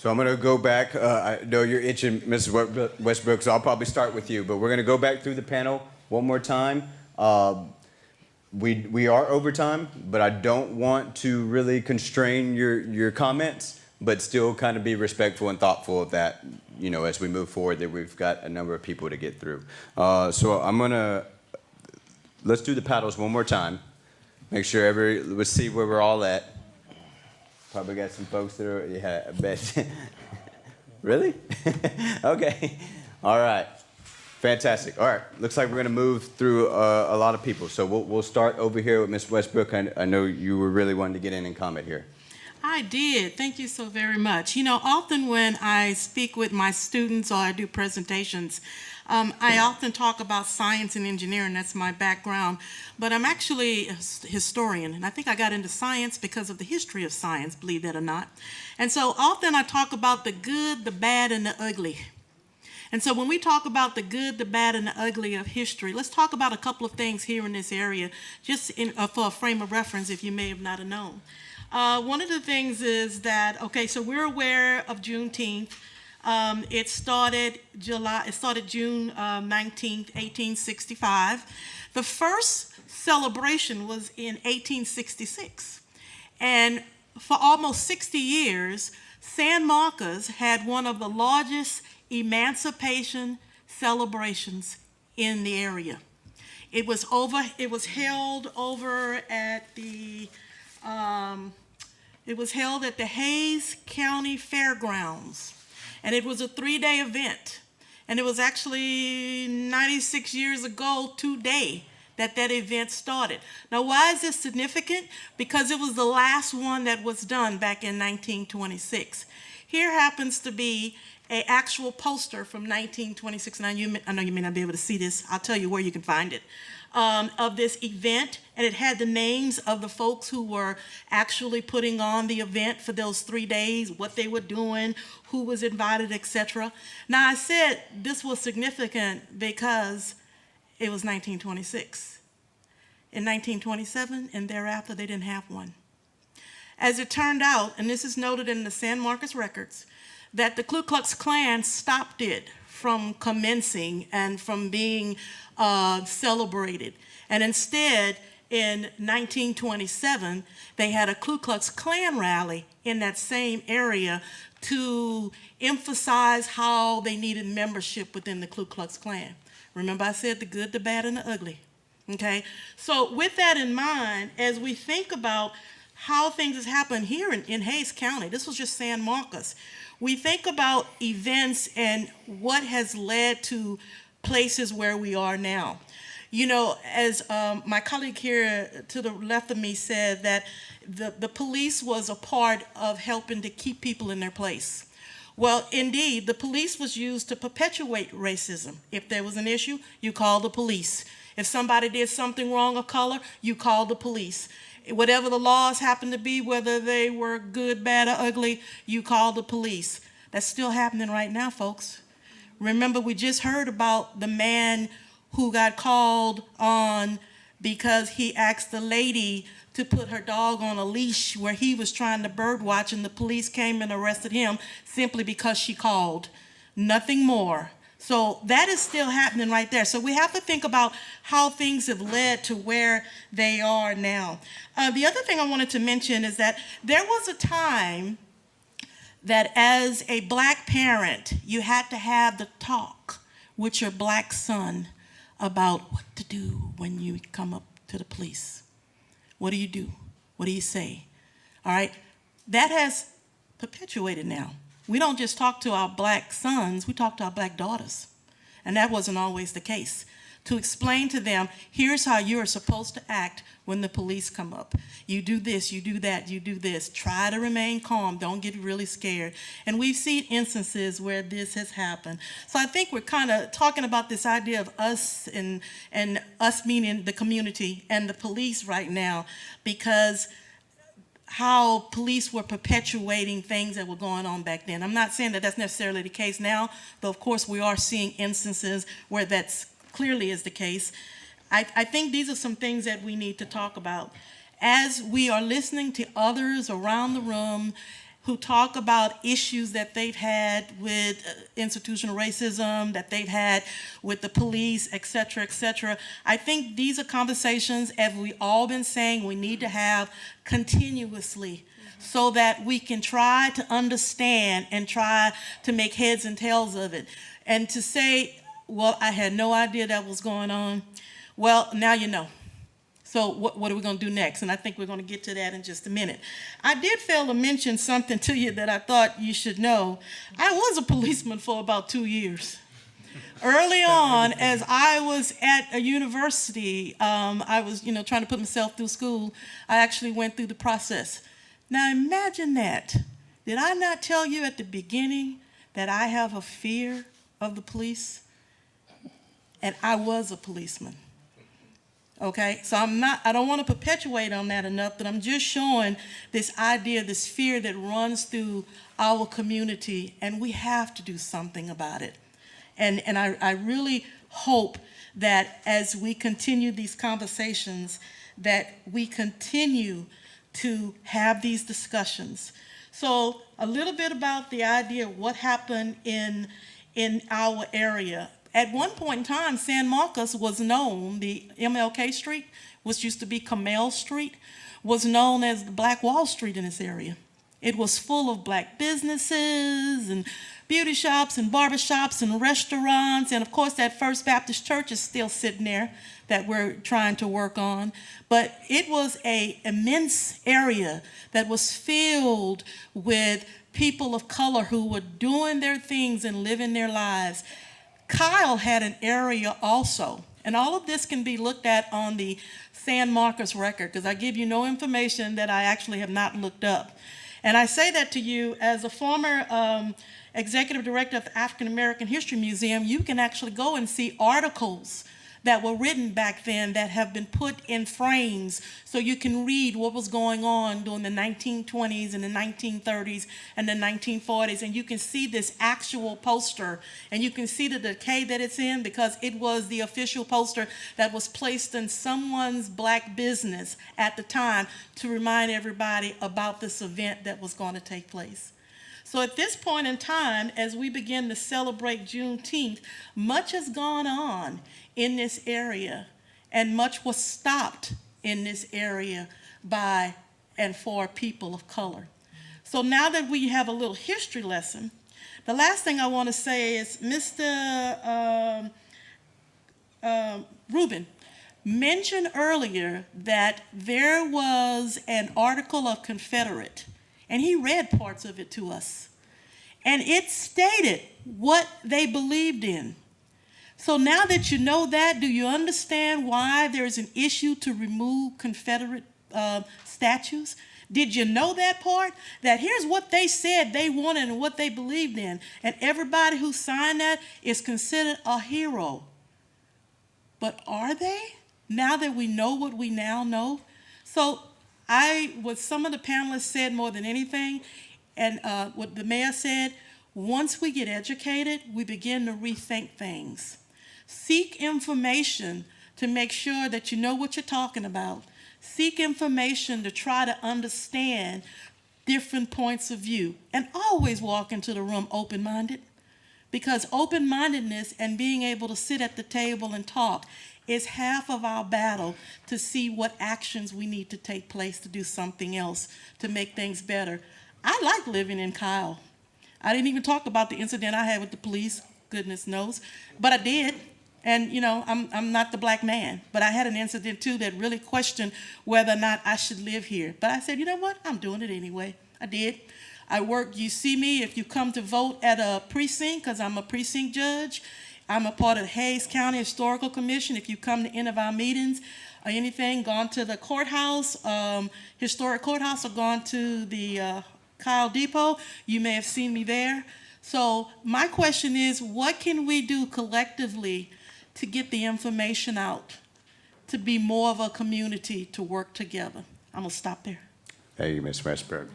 So I'm going to go back. I know you're itching, Mrs. Westbrook, so I'll probably start with you. But we're going to go back through the panel one more time. We are over time, but I don't want to really constrain your comments, but still kind of be respectful and thoughtful of that, you know, as we move forward, that we've got a number of people to get through. So I'm going to, let's do the paddles one more time. Make sure let's see where we're all at. Probably got some folks that are, yeah, I bet. Really? Okay. All right. Fantastic. All right. Looks like we're going to move through a lot of people. So we'll start over here with Ms. Westbrook. I know you were really wanting to get in and comment here. I did. Thank you so very much. You know, often when I speak with my students or I do presentations, I often talk about science and engineering. That's my background. But I'm actually a historian, and I think I got into science because of the history of science, believe that or not. And so often I talk about the good, the bad, and the ugly. And so when we talk about the good, the bad, and the ugly of history, let's talk about a couple of things here in this area, just for a frame of reference if you may have not known. One of the things is that, okay, so we're aware of Juneteenth. It started June 19th, 1865. The first celebration was in 1866. And for almost 60 years, San Marcos had one of the largest emancipation celebrations in the area. It was held over at the Hayes County Fairgrounds, and it was a 3-day event. And it was actually 96 years ago today that event started. Now, why is this significant? Because it was the last one that was done back in 1926. Here happens to be an actual poster from 1926. Now, I know you may not be able to see this. I'll tell you where you can find it. Of this event, and it had the names of the folks who were actually putting on the event for those 3 days, what they were doing, who was invited, etc. Now, I said this was significant because it was 1926. In 1927 and thereafter, they didn't have one. As it turned out, and this is noted in the San Marcos records, that the Ku Klux Klan stopped it from commencing and from being celebrated. And instead, in 1927, they had a Ku Klux Klan rally in that same area to emphasize how they needed membership within the Ku Klux Klan. Remember I said the good, the bad, and the ugly. Okay? So with that in mind, as we think about how things have happened here in Hayes County, this was just San Marcos, we think about events and what has led to places where we are now. You know, as my colleague here to the left of me said, that the police was a part of helping to keep people in their place. Well, indeed, the police was used to perpetuate racism. If there was an issue, you called the police. If somebody did something wrong of color, you called the police. Whatever the laws happened to be, whether they were good, bad, or ugly, you call the police. That's still happening right now, folks. Remember, we just heard about the man who got called on because he asked the lady to put her dog on a leash where he was trying to bird watch, and the police came and arrested him simply because she called. Nothing more. So that is still happening right there. So we have to think about how things have led to where they are now. The other thing I wanted to mention is that there was a time that as a black parent, you had to have the talk with your black son about what to do when you come up to the police. What do you do? What do you say? All right? That has perpetuated now. We don't just talk to our black sons, we talk to our black daughters. And that wasn't always the case. To explain to them, here's how you're supposed to act when the police come up. You do this, you do that, you do this. Try to remain calm, don't get really scared. And we've seen instances where this has happened. So I think we're kind of talking about this idea of us and us meaning the community and the police right now, because how police were perpetuating things that were going on back then. I'm not saying that that's necessarily the case now, but of course we are seeing instances where that's clearly is the case. I think these are some things that we need to talk about. As we are listening to others around the room who talk about issues that they've had with institutional racism, that they've had with the police, et cetera, et cetera. I think these are conversations, as we've all been saying, we need to have continuously so that we can try to understand and try to make heads and tails of it. And to say, well, I had no idea that was going on, well, now you know. So what are we going to do next? And I think we're going to get to that in just a minute. I did fail to mention something to you that I thought you should know. I was a policeman for about 2 years. Early on, as I was at a university, I was, trying to put myself through school. I actually went through the process. Now imagine that. Did I not tell you at the beginning that I have a fear of the police? And I was a policeman. Okay, so I don't want to perpetuate on that enough, but I'm just showing this idea, this fear that runs through our community, and we have to do something about it. And I really hope that as we continue these conversations, that we continue to have these discussions. So a little bit about the idea of what happened in our area. At one point in time, San Marcos was known, the MLK Street, which used to be Kamel Street, was known as the Black Wall Street in this area. It was full of black businesses and beauty shops and barbershops and restaurants. And of course, that First Baptist Church is still sitting there that we're trying to work on. But it was an immense area that was filled with people of color who were doing their things and living their lives. Kyle had an area also, and all of this can be looked at on the San Marcos record, because I give you no information that I actually have not looked up. And I say that to you as a former executive director of the African American History Museum. You can actually go and see articles that were written back then that have been put in frames so you can read what was going on during the 1920s and the 1930s and the 1940s. And you can see this actual poster, and you can see the decay that it's in, because it was the official poster that was placed in someone's black business at the time to remind everybody about this event that was going to take place. So at this point in time, as we begin to celebrate Juneteenth, much has gone on in this area, and much was stopped in this area by and for people of color. So now that we have a little history lesson, the last thing I want to say is Mr. Rubin mentioned earlier that there was an article of Confederate, and he read parts of it to us. And it stated what they believed in. So now that you know that, do you understand why there's an issue to remove Confederate statues? Did you know that part? That here's what they said they wanted and what they believed in. And everybody who signed that is considered a hero. But are they? Now that we know what we now know? So what some of the panelists said more than anything, and what the mayor said, once we get educated, we begin to rethink things. Seek information to make sure that you know what you're talking about. Seek information to try to understand different points of view. And always walk into the room open-minded, because open-mindedness and being able to sit at the table and talk is half of our battle to see what actions we need to take place to do something else to make things better. I like living in Kyle. I didn't even talk about the incident I had with the police, goodness knows, but I did. And I'm not the black man, but I had an incident too that really questioned whether or not I should live here. But I said, you know what, I'm doing it anyway. I did. I work, you see me, if you come to vote at a precinct, because I'm a precinct judge, I'm a part of the Hayes County Historical Commission. If you come to any of our meetings or anything, gone to the courthouse, historic courthouse, or gone to the Kyle Depot, you may have seen me there. So my question is, what can we do collectively to get the information out, to be more of a community, to work together? I'm gonna stop there. Thank you, Ms. Westbrook.